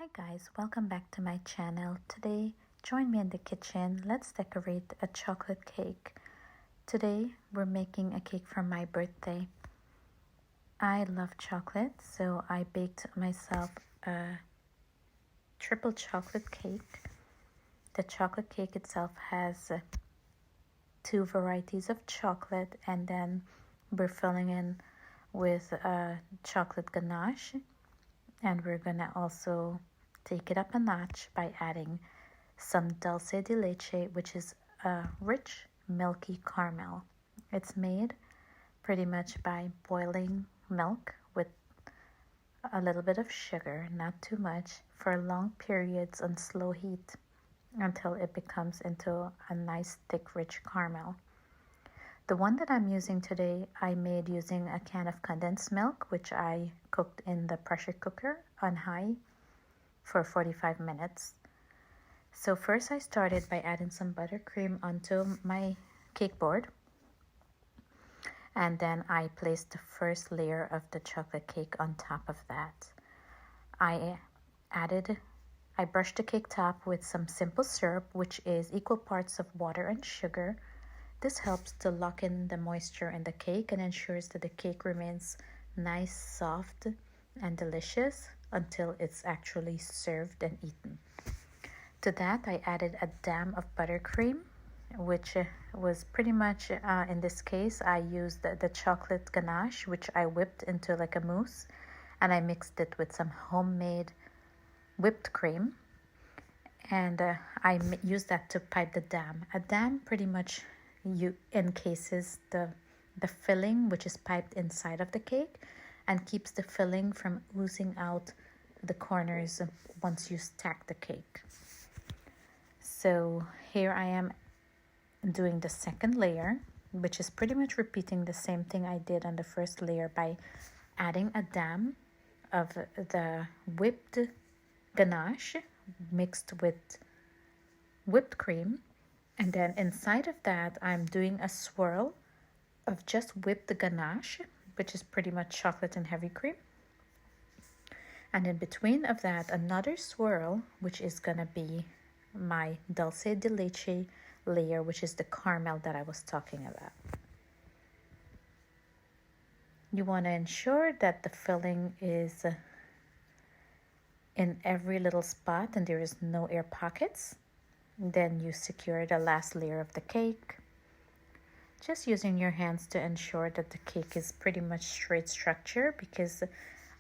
Hi guys, welcome back to my channel. Today, join me in the kitchen. Let's decorate a chocolate cake. Today, we're making a cake for my birthday. I love chocolate, so I baked myself a triple chocolate cake. The chocolate cake itself has two varieties of chocolate, and then we're filling in with chocolate ganache, and we're gonna also take it up a notch by adding some dulce de leche, which is a rich milky caramel. It's made pretty much by boiling milk with a little bit of sugar, not too much, for long periods on slow heat until it becomes into a nice thick rich caramel. The one that I'm using today, I made using a can of condensed milk, which I cooked in the pressure cooker on high for 45 minutes. So first I started by adding some buttercream onto my cake board, and then I placed the first layer of the chocolate cake on top of that. I brushed the cake top with some simple syrup, which is equal parts of water and sugar. This helps to lock in the moisture in the cake and ensures that the cake remains nice, soft, and delicious until it's actually served and eaten. To that, I added a dam of buttercream, which was pretty much, in this case, I used the chocolate ganache, which I whipped into like a mousse, and I mixed it with some homemade whipped cream, and I used that to pipe the dam. A dam pretty much encases the filling, which is piped inside of the cake, and keeps the filling from oozing out the corners once you stack the cake. So here I am doing the second layer, which is pretty much repeating the same thing I did on the first layer by adding a dam of the whipped ganache mixed with whipped cream. And then inside of that, I'm doing a swirl of just whipped ganache, which is pretty much chocolate and heavy cream. And in between of that, another swirl, which is gonna be my dulce de leche layer, which is the caramel that I was talking about. You want to ensure that the filling is in every little spot and there is no air pockets. Then you secure the last layer of the cake, just using your hands to ensure that the cake is pretty much straight structure, because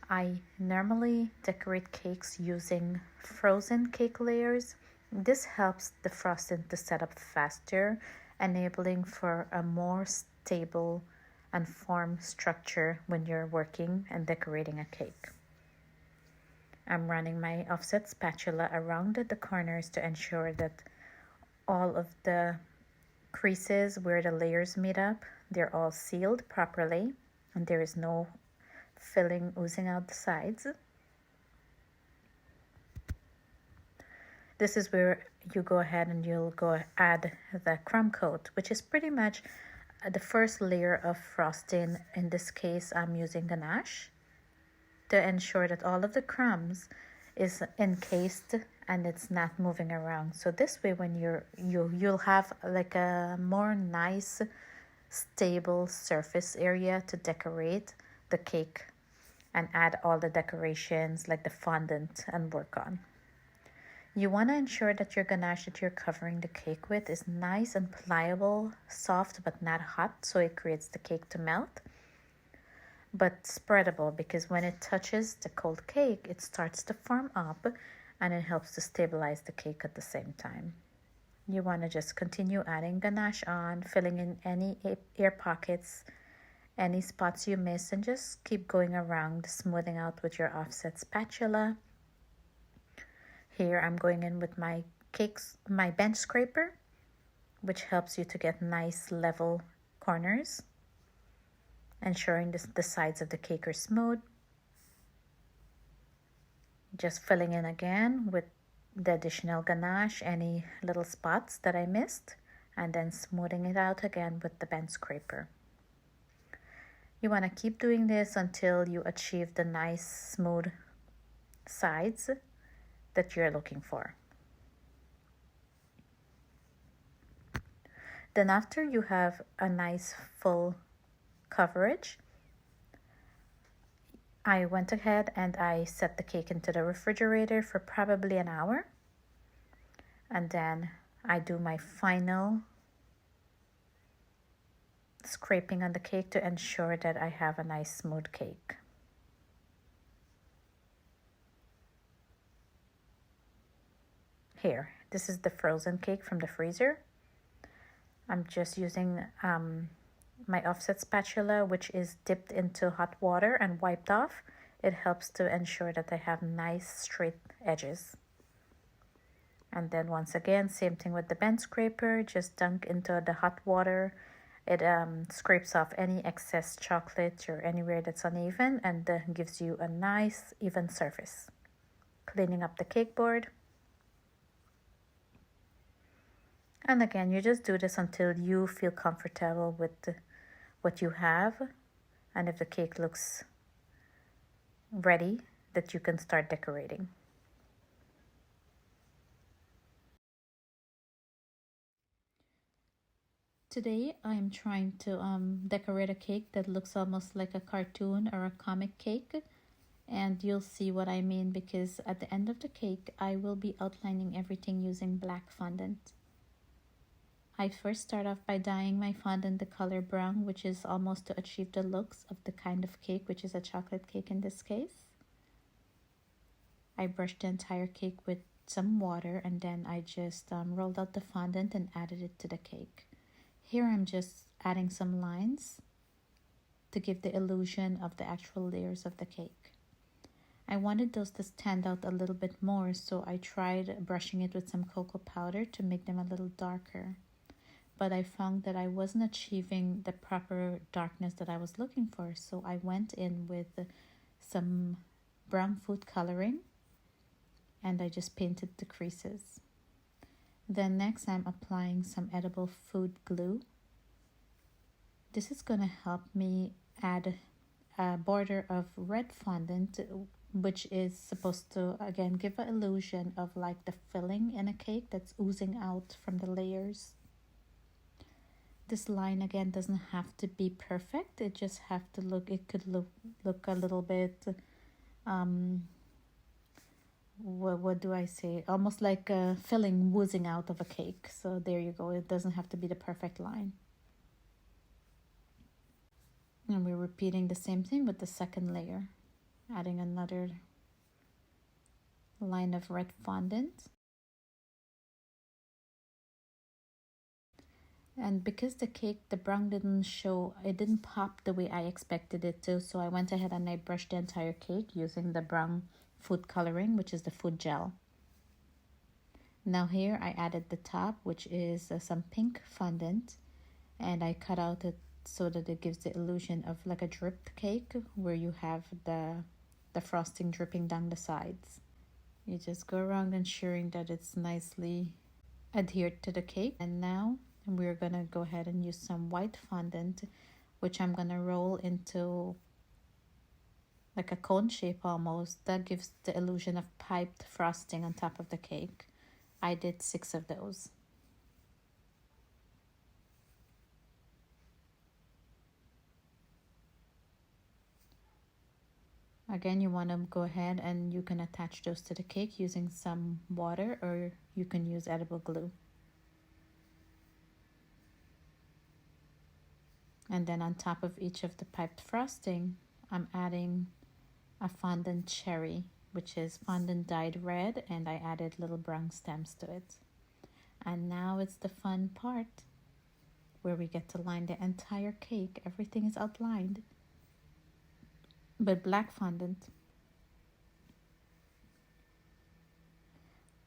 I normally decorate cakes using frozen cake layers. This helps the frosting to set up faster, enabling for a more stable and firm structure when you're working and decorating a cake. I'm running my offset spatula around the corners to ensure that all of the creases where the layers meet up, they're all sealed properly and there is no filling oozing out the sides. This is where you go ahead and you'll go add the crumb coat, which is pretty much the first layer of frosting. In this case, I'm using ganache to ensure that all of the crumbs is encased and it's not moving around. So this way, when you'll have like a more nice stable surface area to decorate the cake and add all the decorations like the fondant and work on. You want to ensure that your ganache that you're covering the cake with is nice and pliable, soft but not hot, so it creates the cake to melt, but spreadable, because when it touches the cold cake, it starts to form up and it helps to stabilize the cake at the same time. You want to just continue adding ganache on, filling in any air pockets, any spots you miss, and just keep going around, smoothing out with your offset spatula. Here I'm going in with my bench scraper, which helps you to get nice level corners, ensuring the sides of the cake are smooth. Just filling in again with the additional ganache, any little spots that I missed, and then smoothing it out again with the bench scraper. You want to keep doing this until you achieve the nice smooth sides that you're looking for. Then after you have a nice full coverage, I went ahead and I set the cake into the refrigerator for probably an hour. And then I do my final scraping on the cake to ensure that I have a nice smooth cake. Here, this is the frozen cake from the freezer. I'm just using my offset spatula, which is dipped into hot water and wiped off. It helps to ensure that I have nice straight edges. And then once again, same thing with the bench scraper, just dunk into the hot water. It scrapes off any excess chocolate or anywhere that's uneven and gives you a nice even surface. Cleaning up the cake board. And again, you just do this until you feel comfortable with what you have. And if the cake looks ready, that you can start decorating. Today, I'm trying to decorate a cake that looks almost like a cartoon or a comic cake. And you'll see what I mean, because at the end of the cake, I will be outlining everything using black fondant. I first start off by dyeing my fondant the color brown, which is almost to achieve the looks of the kind of cake, which is a chocolate cake in this case. I brushed the entire cake with some water, and then I just rolled out the fondant and added it to the cake. Here I'm just adding some lines to give the illusion of the actual layers of the cake. I wanted those to stand out a little bit more, so I tried brushing it with some cocoa powder to make them a little darker. But I found that I wasn't achieving the proper darkness that I was looking for, so I went in with some brown food coloring and I just painted the creases. Then next I'm applying some edible food glue. This is going to help me add a border of red fondant, which is supposed to again give an illusion of like the filling in a cake that's oozing out from the layers. This line again doesn't have to be perfect, it just have to look, it could look a little bit what do I say, almost like a filling oozing out of a cake. So there you go, it doesn't have to be the perfect line. And we're repeating the same thing with the second layer, adding another line of red fondant. And because the cake, the brown didn't show, it didn't pop the way I expected it to, so I went ahead and I brushed the entire cake using the brown food coloring, which is the food gel. Now here I added the top, which is some pink fondant, and I cut out it so that it gives the illusion of like a dripped cake where you have the frosting dripping down the sides. You just go around ensuring that it's nicely adhered to the cake. And now we're gonna go ahead and use some white fondant, which I'm gonna roll into like a cone shape almost. That gives the illusion of piped frosting on top of the cake. I did 6 of those. Again, you want to go ahead and you can attach those to the cake using some water, or you can use edible glue. And then on top of each of the piped frosting, I'm adding a fondant cherry, which is fondant dyed red, and I added little brown stems to it. And now it's the fun part where we get to line the entire cake. Everything is outlined with black fondant.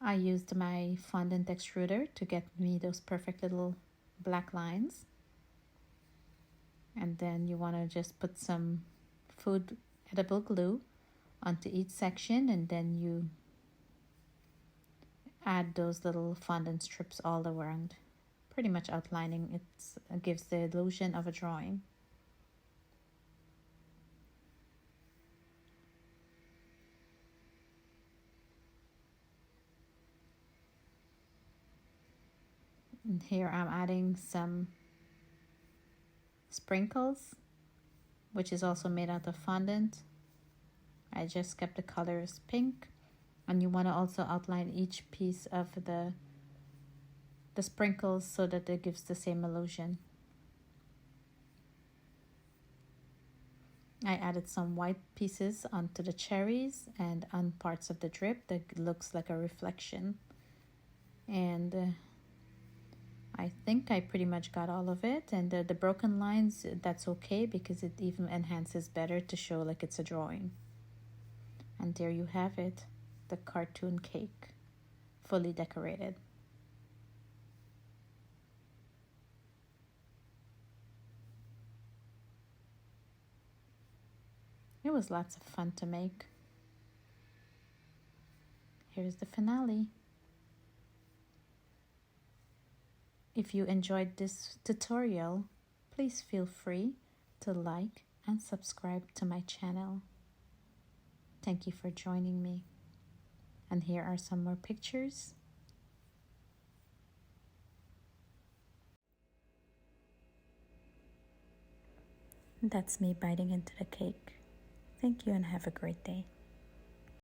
I used my fondant extruder to get me those perfect little black lines. And then you want to just put some food edible glue onto each section, and then you add those little fondant strips all around, pretty much outlining it. Gives the illusion of a drawing. And here I'm adding some sprinkles, which is also made out of fondant. I just kept the colors pink, and you want to also outline each piece of the sprinkles so that it gives the same illusion. I added some white pieces onto the cherries and on parts of the drip that looks like a reflection. And I think I pretty much got all of it. And the broken lines, that's okay because it even enhances better to show like it's a drawing. And there you have it, the cartoon cake, fully decorated. It was lots of fun to make. Here's the finale. If you enjoyed this tutorial, please feel free to like and subscribe to my channel. Thank you for joining me. And here are some more pictures. That's me biting into the cake. Thank you and have a great day.